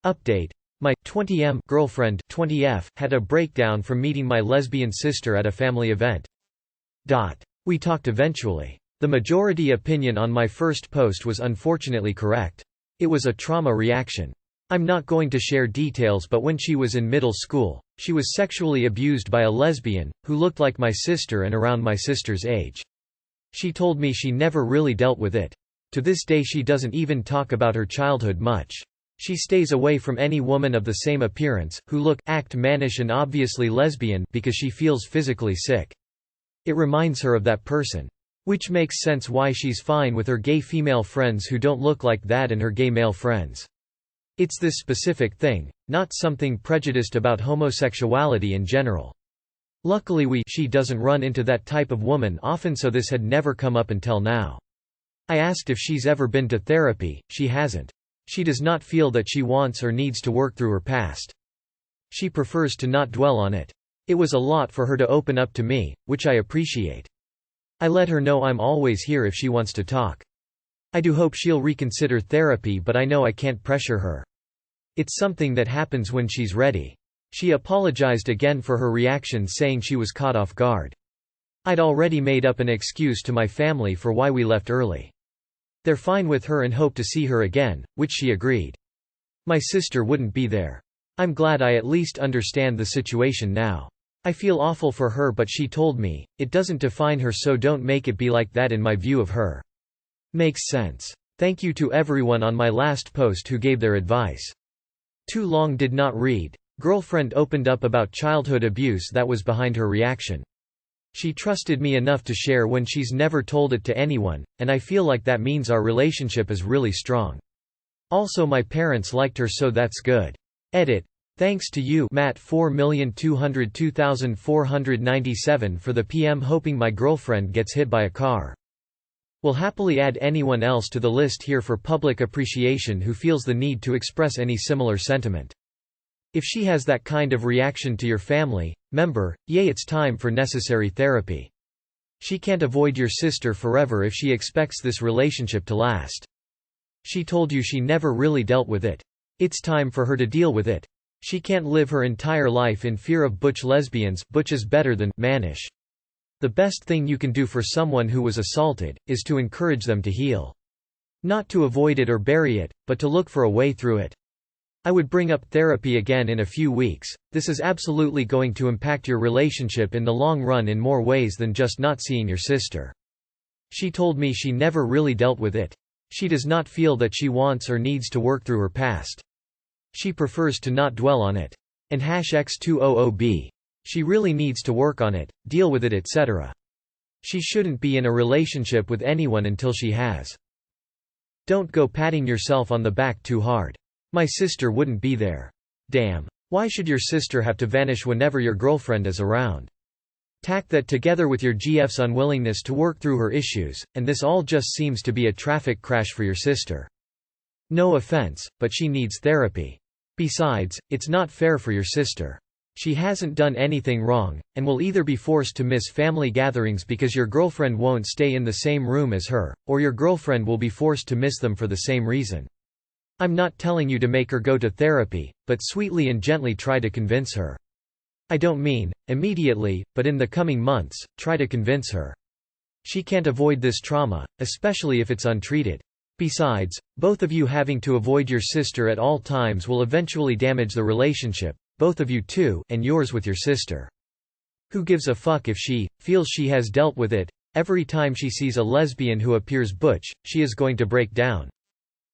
Update. My 20M girlfriend 20F had a breakdown from meeting my lesbian sister at a family event. We talked eventually. The majority opinion on my first post was unfortunately correct. It was a trauma reaction. I'm not going to share details, but when she was in middle school, she was sexually abused by a lesbian, who looked like my sister and around my sister's age. She told me she never really dealt with it. To this day she doesn't even talk about her childhood much. She stays away from any woman of the same appearance, who act mannish and obviously lesbian, because she feels physically sick. It reminds her of that person. Which makes sense why she's fine with her gay female friends who don't look like that and her gay male friends. It's this specific thing, not something prejudiced about homosexuality in general. Luckily she doesn't run into that type of woman often, so this had never come up until now. I asked if she's ever been to therapy. She hasn't. She does not feel that she wants or needs to work through her past. She prefers to not dwell on it. It was a lot for her to open up to me, which I appreciate. I let her know I'm always here if she wants to talk. I do hope she'll reconsider therapy, but I know I can't pressure her. It's something that happens when she's ready. She apologized again for her reaction, saying she was caught off guard. I'd already made up an excuse to my family for why we left early. They're fine with her and hope to see her again, which she agreed. My sister wouldn't be there. I'm glad I at least understand the situation now. I feel awful for her, but she told me, it doesn't define her, so don't make it be like that in my view of her. Makes sense. Thank you to everyone on my last post who gave their advice. Too long did not read. Girlfriend opened up about childhood abuse that was behind her reaction. She trusted me enough to share when she's never told it to anyone, and I feel like that means our relationship is really strong. Also my parents liked her, so that's good. Edit. Thanks to you, Matt 4,202,497 for the PM, hoping my girlfriend gets hit by a car. We'll happily add anyone else to the list here for public appreciation who feels the need to express any similar sentiment. If she has that kind of reaction to your family member, yay, it's time for necessary therapy. She can't avoid your sister forever if she expects this relationship to last. She told you she never really dealt with it. It's time for her to deal with it. She can't live her entire life in fear of butch lesbians. Butch is better than mannish. The best thing you can do for someone who was assaulted is to encourage them to heal. Not to avoid it or bury it, but to look for a way through it. I would bring up therapy again in a few weeks. This is absolutely going to impact your relationship in the long run in more ways than just not seeing your sister. She told me she never really dealt with it. She does not feel that she wants or needs to work through her past. She prefers to not dwell on it. And #X200B. She really needs to work on it, deal with it, etc. She shouldn't be in a relationship with anyone until she has. Don't go patting yourself on the back too hard. My sister wouldn't be there. Damn. Why should your sister have to vanish whenever your girlfriend is around? Tack that together with your GF's unwillingness to work through her issues, and this all just seems to be a traffic crash for your sister. No offense, but she needs therapy. Besides, it's not fair for your sister. She hasn't done anything wrong, and will either be forced to miss family gatherings because your girlfriend won't stay in the same room as her, or your girlfriend will be forced to miss them for the same reason. I'm not telling you to make her go to therapy, but sweetly and gently try to convince her. I don't mean immediately, but in the coming months, try to convince her. She can't avoid this trauma, especially if it's untreated. Besides, both of you having to avoid your sister at all times will eventually damage the relationship, both of you too, and yours with your sister. Who gives a fuck if she feels she has dealt with it? Every time she sees a lesbian who appears butch, she is going to break down.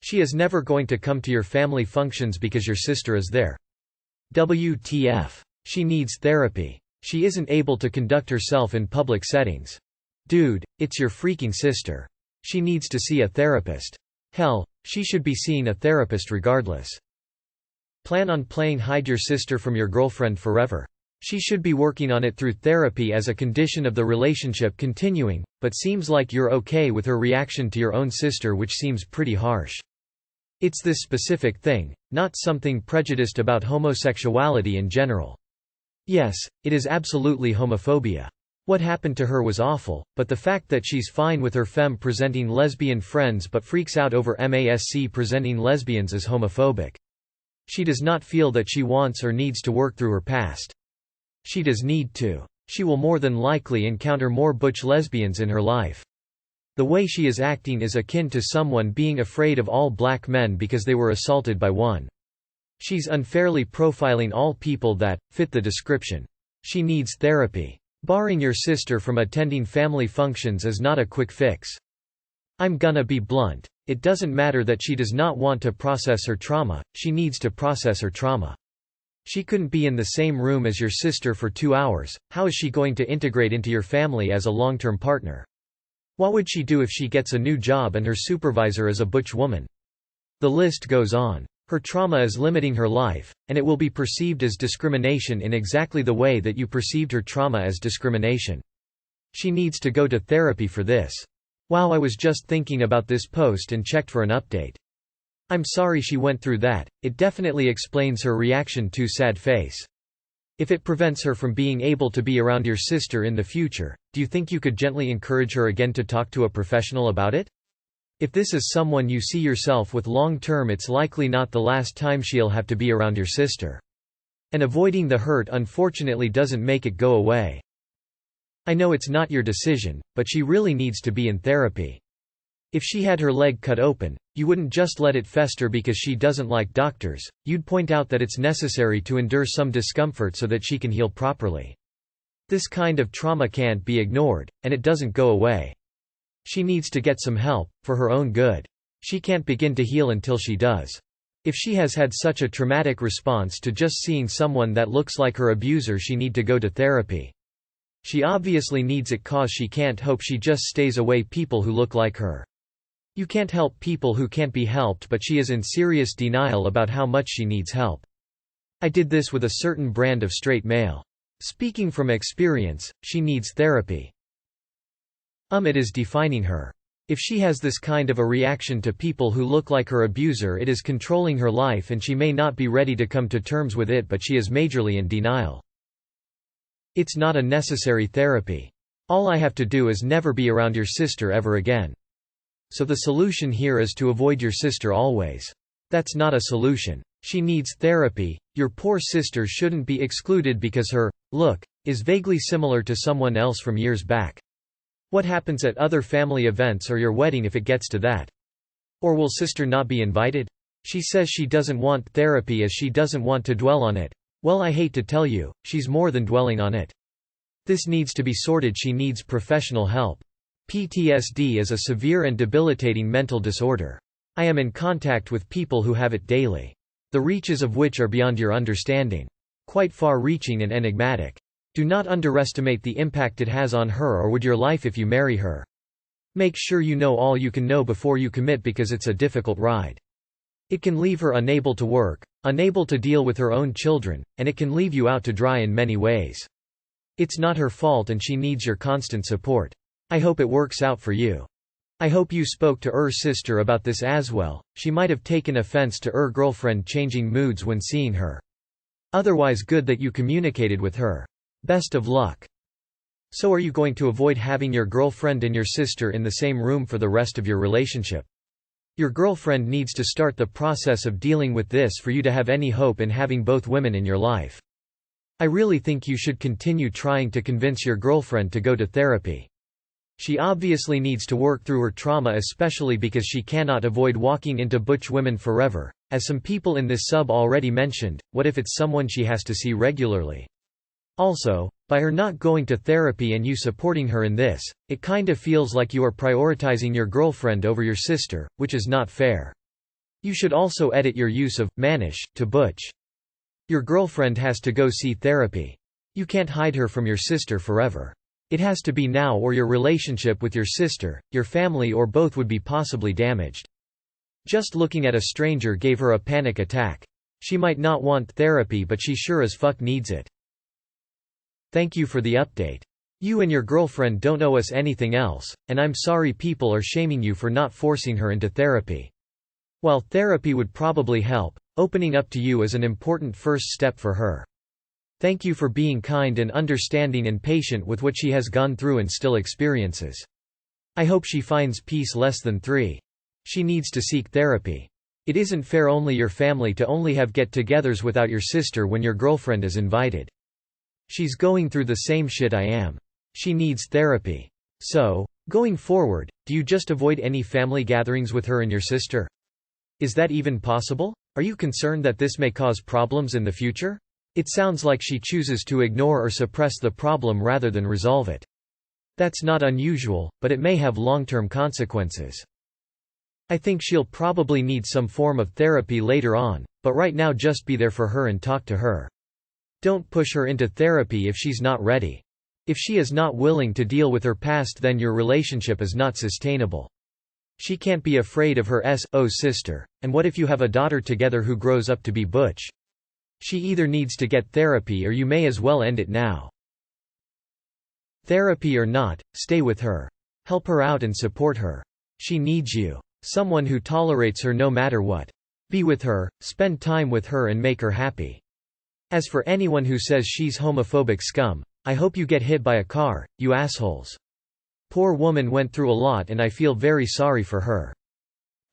She is never going to come to your family functions because your sister is there. WTF. She needs therapy. She isn't able to conduct herself in public settings. Dude, it's your freaking sister. She needs to see a therapist. Hell, she should be seeing a therapist regardless. Plan on playing hide your sister from your girlfriend forever. She should be working on it through therapy as a condition of the relationship continuing, but seems like you're okay with her reaction to your own sister, which seems pretty harsh. It's this specific thing, not something prejudiced about homosexuality in general. Yes, it is absolutely homophobia. What happened to her was awful, but the fact that she's fine with her femme presenting lesbian friends but freaks out over MASC presenting lesbians is homophobic. She does not feel that she wants or needs to work through her past. She does need to. She will more than likely encounter more butch lesbians in her life. The way she is acting is akin to someone being afraid of all black men because they were assaulted by one. She's unfairly profiling all people that fit the description. She needs therapy. Barring your sister from attending family functions is not a quick fix. I'm gonna be blunt. It doesn't matter that she does not want to process her trauma, she needs to process her trauma. She couldn't be in the same room as your sister for 2 hours. How is she going to integrate into your family as a long-term partner? What would she do if she gets a new job and her supervisor is a butch woman? The list goes on. Her trauma is limiting her life, and it will be perceived as discrimination in exactly the way that you perceived her trauma as discrimination. She needs to go to therapy for this. Wow, I was just thinking about this post and checked for an update. I'm sorry she went through that. It definitely explains her reaction to sad face. If it prevents her from being able to be around your sister in the future, do you think you could gently encourage her again to talk to a professional about it? If this is someone you see yourself with long term, it's likely not the last time she'll have to be around your sister. And avoiding the hurt unfortunately doesn't make it go away. I know it's not your decision, but she really needs to be in therapy. If she had her leg cut open, you wouldn't just let it fester because she doesn't like doctors, you'd point out that it's necessary to endure some discomfort so that she can heal properly. This kind of trauma can't be ignored, and it doesn't go away. She needs to get some help, for her own good. She can't begin to heal until she does. If she has had such a traumatic response to just seeing someone that looks like her abuser, she need to go to therapy. She obviously needs it cause she can't hope she just stays away people who look like her. You can't help people who can't be helped, but she is in serious denial about how much she needs help. I did this with a certain brand of straight male. Speaking from experience, she needs therapy. It is defining her. If she has this kind of a reaction to people who look like her abuser, it is controlling her life and she may not be ready to come to terms with it, but she is majorly in denial. It's not a necessary therapy. All I have to do is never be around your sister ever again. So the solution here is to avoid your sister always. That's not a solution. She needs therapy. Your poor sister shouldn't be excluded because her look is vaguely similar to someone else from years back. What happens at other family events or your wedding if it gets to that? Or will sister not be invited? She says she doesn't want therapy as she doesn't want to dwell on it. Well, I hate to tell you, she's more than dwelling on it. This needs to be sorted. She needs professional help. PTSD is a severe and debilitating mental disorder. I am in contact with people who have it daily. The reaches of which are beyond your understanding. Quite far-reaching and enigmatic. Do not underestimate the impact it has on her or would your life if you marry her. Make sure you know all you can know before you commit because it's a difficult ride. It can leave her unable to work, unable to deal with her own children, and it can leave you out to dry in many ways. It's not her fault and she needs your constant support. I hope it works out for you. I hope you spoke to her sister about this as well. She might have taken offense to her girlfriend changing moods when seeing her. Otherwise, good that you communicated with her. Best of luck. So are you going to avoid having your girlfriend and your sister in the same room for the rest of your relationship? Your girlfriend needs to start the process of dealing with this for you to have any hope in having both women in your life. I really think you should continue trying to convince your girlfriend to go to therapy. She obviously needs to work through her trauma, especially because she cannot avoid walking into butch women forever. As some people in this sub already mentioned, what if it's someone she has to see regularly? Also, by her not going to therapy and you supporting her in this, it kinda feels like you are prioritizing your girlfriend over your sister, which is not fair. You should also edit your use of mannish to butch. Your girlfriend has to go see therapy. You can't hide her from your sister forever. It has to be now or your relationship with your sister, your family or both would be possibly damaged. Just looking at a stranger gave her a panic attack. She might not want therapy but she sure as fuck needs it. Thank you for the update. You and your girlfriend don't owe us anything else, and I'm sorry people are shaming you for not forcing her into therapy. While therapy would probably help, opening up to you is an important first step for her. Thank you for being kind and understanding and patient with what she has gone through and still experiences. I hope she finds peace. 3. She needs to seek therapy. It isn't fair only your family to only have get-togethers without your sister when your girlfriend is invited. She's going through the same shit I am. She needs therapy. So, going forward, do you just avoid any family gatherings with her and your sister? Is that even possible? Are you concerned that this may cause problems in the future? It sounds like she chooses to ignore or suppress the problem rather than resolve it. That's not unusual, but it may have long-term consequences. I think she'll probably need some form of therapy later on, but right now just be there for her and talk to her. Don't push her into therapy if she's not ready. If she is not willing to deal with her past, then your relationship is not sustainable. She can't be afraid of her sister, and what if you have a daughter together who grows up to be butch? She either needs to get therapy or you may as well end it now. Therapy or not, stay with her. Help her out and support her. She needs you. Someone who tolerates her no matter what. Be with her, spend time with her and make her happy. As for anyone who says she's homophobic scum, I hope you get hit by a car, you assholes. Poor woman went through a lot and I feel very sorry for her.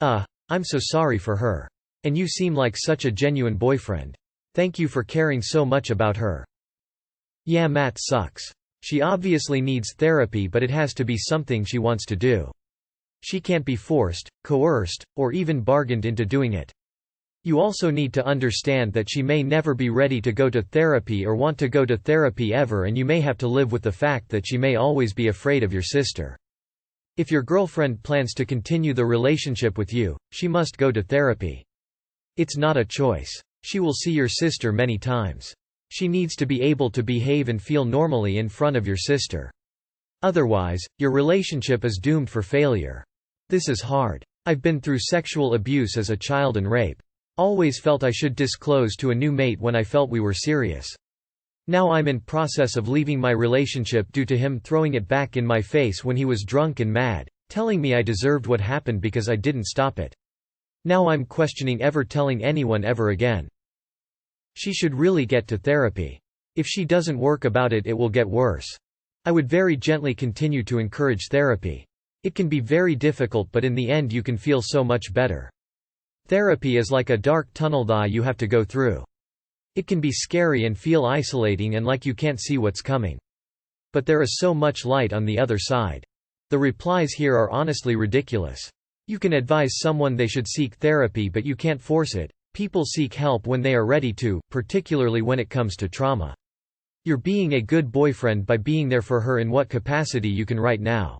I'm so sorry for her. And you seem like such a genuine boyfriend. Thank you for caring so much about her. Yeah, Matt sucks. She obviously needs therapy, but it has to be something she wants to do. She can't be forced, coerced, or even bargained into doing it. You also need to understand that she may never be ready to go to therapy or want to go to therapy ever, and you may have to live with the fact that she may always be afraid of your sister. If your girlfriend plans to continue the relationship with you, she must go to therapy. It's not a choice. She will see your sister many times. She needs to be able to behave and feel normally in front of your sister. Otherwise, your relationship is doomed for failure. This is hard. I've been through sexual abuse as a child and rape. Always felt I should disclose to a new mate when I felt we were serious. Now I'm in process of leaving my relationship due to him throwing it back in my face when he was drunk and mad, telling me I deserved what happened because I didn't stop it. Now I'm questioning ever telling anyone ever again. She should really get to therapy. If she doesn't work about it, it will get worse. I would very gently continue to encourage therapy. It can be very difficult, but in the end you can feel so much better. Therapy is like a dark tunnel that you have to go through. It can be scary and feel isolating and like you can't see what's coming. But there is so much light on the other side. The replies here are honestly ridiculous. You can advise someone they should seek therapy, but you can't force it. People seek help when they are ready to, particularly when it comes to trauma. You're being a good boyfriend by being there for her in what capacity you can right now.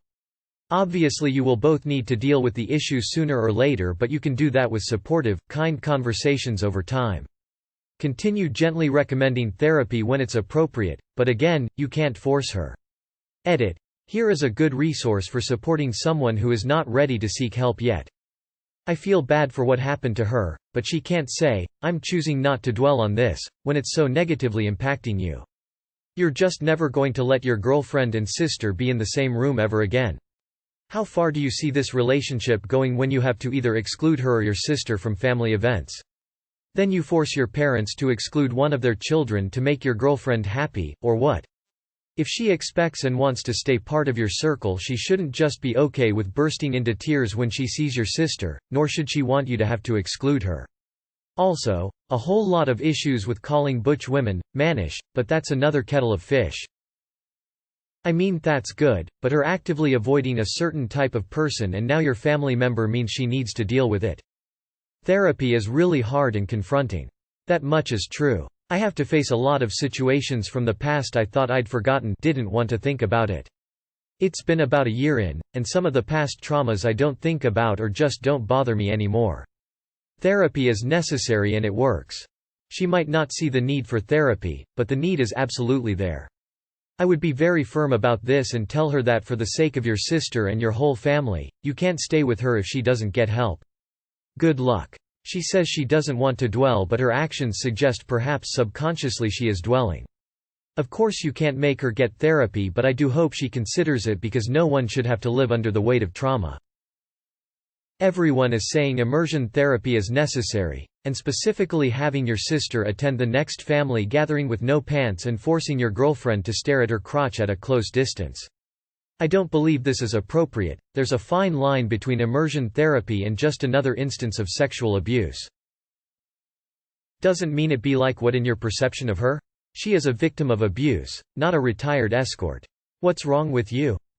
Obviously you will both need to deal with the issue sooner or later, but you can do that with supportive, kind conversations over time. Continue gently recommending therapy when it's appropriate, but again, you can't force her. Edit. Here is a good resource for supporting someone who is not ready to seek help yet. I feel bad for what happened to her, but she can't say, I'm choosing not to dwell on this, when it's so negatively impacting you. You're just never going to let your girlfriend and sister be in the same room ever again. How far do you see this relationship going when you have to either exclude her or your sister from family events? Then you force your parents to exclude one of their children to make your girlfriend happy, or what? If she expects and wants to stay part of your circle, she shouldn't just be okay with bursting into tears when she sees your sister, nor should she want you to have to exclude her. Also, a whole lot of issues with calling butch women mannish, but that's another kettle of fish. I mean, that's good, but her actively avoiding a certain type of person and now your family member means she needs to deal with it. Therapy is really hard and confronting. That much is true. I have to face a lot of situations from the past I thought I'd forgotten, didn't want to think about it. It's been about a year in, and some of the past traumas I don't think about or just don't bother me anymore. Therapy is necessary and it works. She might not see the need for therapy, but the need is absolutely there. I would be very firm about this and tell her that for the sake of your sister and your whole family, you can't stay with her if she doesn't get help. Good luck. She says she doesn't want to dwell, but her actions suggest perhaps subconsciously she is dwelling. Of course you can't make her get therapy, but I do hope she considers it because no one should have to live under the weight of trauma. Everyone is saying immersion therapy is necessary, and specifically having your sister attend the next family gathering with no pants and forcing your girlfriend to stare at her crotch at a close distance. I don't believe this is appropriate. There's a fine line between immersion therapy and just another instance of sexual abuse. Doesn't mean it be like what in your perception of her? She is a victim of abuse, not a retired escort. What's wrong with you?